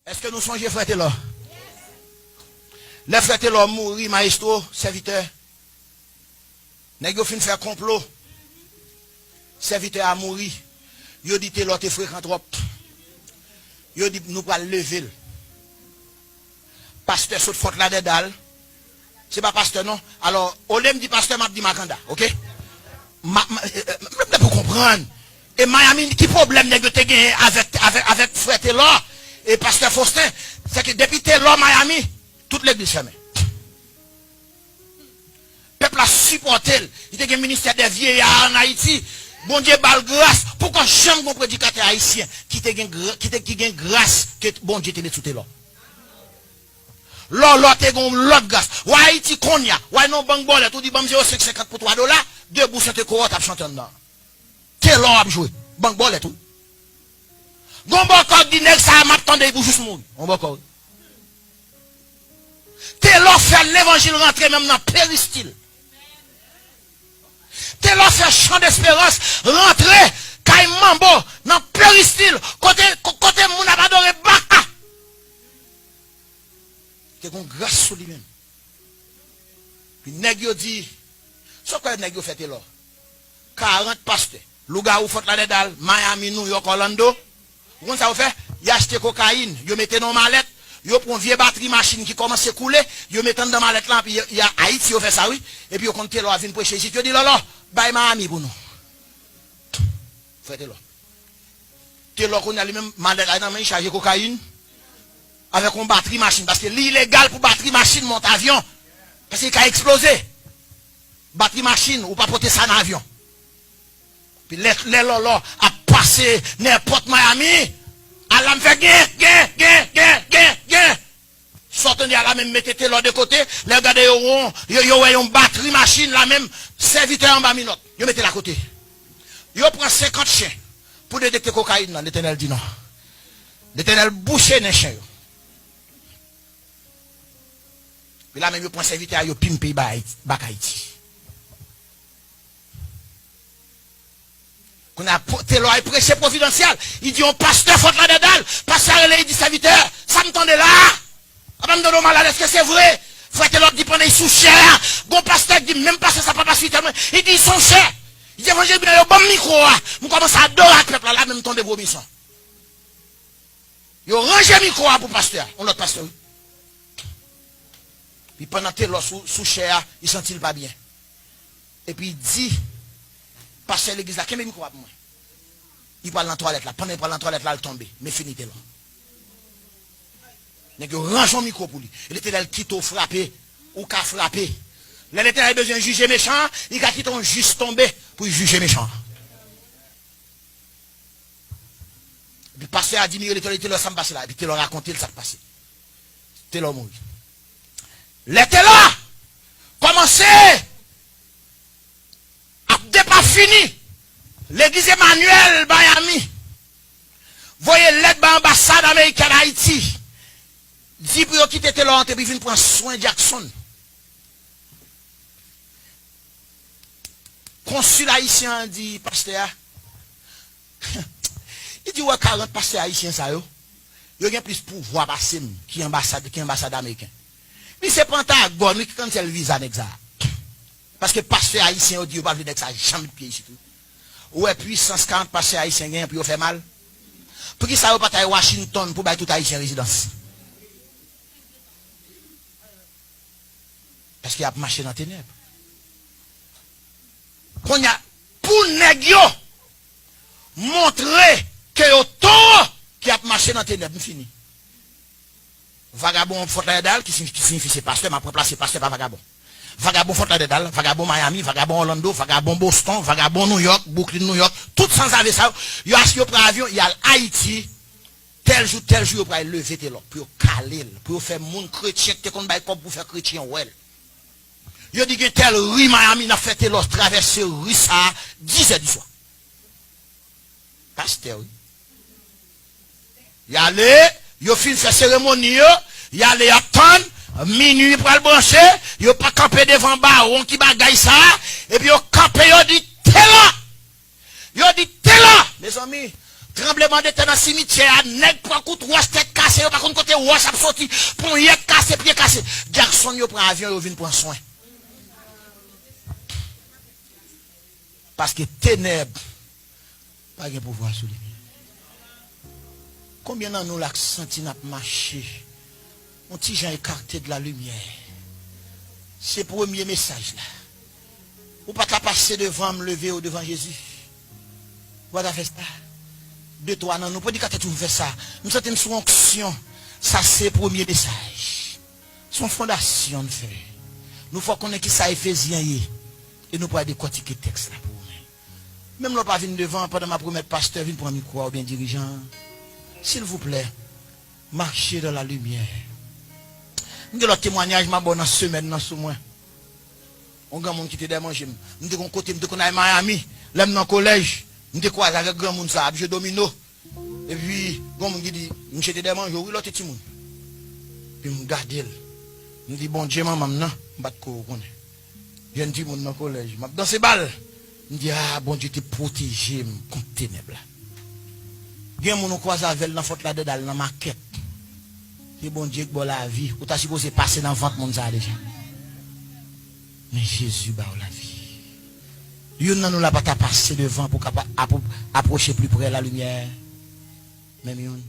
Est-ce que nous songeons frère Taylor? Les frères Taylor mourir, maestro, serviteur. Nèg yo fin faire complot. Serviteur a mouru. Yo dit Taylor te fréquent trop. Yo dit nous pas lever. Pasteur saute faute là dedans. C'est pas pasteur non. Alors, au lieu me dit pasteur m'a dit Makanda, OK? Pour comprendre. Et Miami qui problème nèg yo te gagné avec frère Taylor et pasteur Faustin, c'est que depuis Taylor Miami, toute l'église fermée. Peuple a supporté. Il y a un ministère des vieillards en Haïti. Bon Dieu, balle grâce. Pourquoi jamais un prédicateur haïtien qui a grâce que bon Dieu te sous là? L'autre te l'autre grâce. Ou Haïti konya. Ou non banque bollet. Tout dit bam 0,50 pour $3. 2 bouches de cohorte à chanter dedans. Quel l'or a joué? Banque bollet tout. Gon bokor di nèg ça m'attendait pour juste mourir. On bokor. T'es là faire l'évangile rentrer même dans péristyle. T'es là faire chant d'espérance rentrer kay mambo dans péristyle côté moun a adoré baka. T'es gon grâce sur lui-même. Puis nèg yo dit so quoi nèg yo fait là 40 pasteurs Louga ou Fort Lauderdale, Miami, New York, Orlando. Vous ça vous fait? Y acheté cocaïne, yo mettez dans mallette. Yo prend vieux batterie machine qui commence à couler, yo mettant dans mallette là, puis y a Haïti, yo fait ça, oui. Et puis yo compte là, vient prêcher ici. Yo dit là, bye Miami pour nous. Faites là. T'es là qu'on a lui-même mallette là, dans main chargé cocaïne. Avec une batterie machine. Parce que l'illégal pour batterie machine monte avion. Parce qu'il a explosé. Batterie machine, ou pas porter ça dans l'avion. Puis les lolo a passé n'importe Miami. Allah me fait gain. Sortez à la même, mettez l'autre de côté. Les gars yo une batterie machine, la même serviteur en bas minute. Yo mettez la côté. Yo prend 50 chiens pour détecter cocaïne. L'Éternel dit non. L'Éternel bouche les chiens. Puis là même yo prend serviteur, yo pimpe bak Haïti. Qu'on a Taylor prêché providentiel. Il dit, on pasteur Fort Lauderdale. Pasteur, il dit, serviteur, ça me tendait là. Avant de me malade, est-ce que c'est vrai? Frère Taylor dit, pendant ils sont chers. Bon pasteur dit, même pasteur, ça pas suite. Il dit, ils sont chers. Il dit, évangile, il y a un bon micro. Nous commençons à adorer le peuple là, même temps de vomissant. Il a rangé le micro pour pasteur. On l'autre pasteur. Puis pendant Taylor sous cher, il ne sentit pas bien. Et puis il dit, pasteur l'église là, quel micro pour moi? Il parle dans la toilette là. Pendant qu'il parle dans la toilette là, il tombe. Mais fini là. Il range un micro pour lui. Il était là, il quitte au frappé. Ou qu'a frappé. L'Éternel a besoin de juger méchant. Il a quitté un juste tombé pour juger méchant. Le pasteur a dit, il était là, ça me passe là. Et puis il a raconté ça passé. C'était là, mourir. L'Éternel commencé. Pas fini. L'église Emmanuel Miami. Voyez l'aide de l'ambassade américaine à Haïti. Dit pour quitter Taylor et puis venir prendre soin de Jackson. Consul haïtien dit, pasteur. Il dit, ouais, 40 pasteurs haïtiens, ça, yo. Il y a plus pouvoir passer qui ambassade américaine. Mais c'est Pentagone qui quand elle visa avec ça. Parce que pasteur haïtien dit pas venir avec ça jamais pied ici tout. Ouais puissance 40 pasteurs haïtiens gagne puis fait mal. Pour qui ça va pas à Washington pour bailler tout haïtien résidence. Parce qu'il a marché dans ténèbres. Qu'on a pour nèg yo montrer que yo tort qui a marché dans ténèbres fini. Vagabond Fort Lauderdale qui signifie c'est pasteur m'a remplacé pasteur par vagabond. Vagabond Fort Lauderdale, vagabond Miami, vagabond Orlando, vagabond Boston, vagabond New York, Brooklyn, New York, tout sans avec ça. Yo assis pour avion, il y a Haïti. Tel jour, yo pour lever tes là, pour caler, pour faire moun chrétien qui kon bay pour faire chrétien ouais. Yo dit que tel rue Miami n'a fait là traverser rue ça 10h du soir. Pasteur oui. Y allé, yo fin faire cérémonie yo, y allé attendre minuit pour le brancher, yo pas camper devant baron qui bagaille ça, et puis yo camper yo dit Tela, mes amis, tremblement de terre dans le cimetière, nèg prend coup 3 têtes cassées, yo pas contre roche a sorti pour y casser pied cassé. Jackson yo prend avion yo vinn prendre soin. Parce que ténèbres pas de pouvoir sur lui. Combien d'entre nous l'accent n'a marché? On petit gens écarté de la lumière. C'est le premier message là. Ou pas qu'à passer devant me lever ou devant Jésus. Vous avez fait ça. De toi, non, nous pas dire que tu fais ça. Nous sommes sous onction. Ça, c'est le premier message. Son fondation, de fait. Nous faut qu'on ait qui ça, Éphésiens. Et nous pouvons décortiquer le texte là pour nous. Même nous pas venir devant pendant ma première pasteur, venir pour un micro ou bien dirigeant. S'il vous plaît, marchez dans la lumière. Nous avons le témoignage, ma bonne semaine, dans ce mois. On a un monde qui te démange. Nous avons un côté, nous avons Miami, là, dans le collège. Nous avons quoi avec grand monde, ça, je domino. Et puis, quand on dit, nous avons démange, oui, l'autre petit monde. Puis, nous gardons. Nous disons, bon Dieu, maman, non, je ne sais pas. Je ne dis pas dans le collège. Dans ces balles, nous disons, ah, bon Dieu, tu protégé contre les ténèbres. Il y a des gens qui croisent avec dans faute là dedans dans maquette. C'est bon Dieu qui bon la vie. Ou t'as supposé passer dans le ventre monde ça déjà. Mais Jésus ba la vie. Yon nan nous la pas passer devant pour approcher plus près la lumière. Même yon.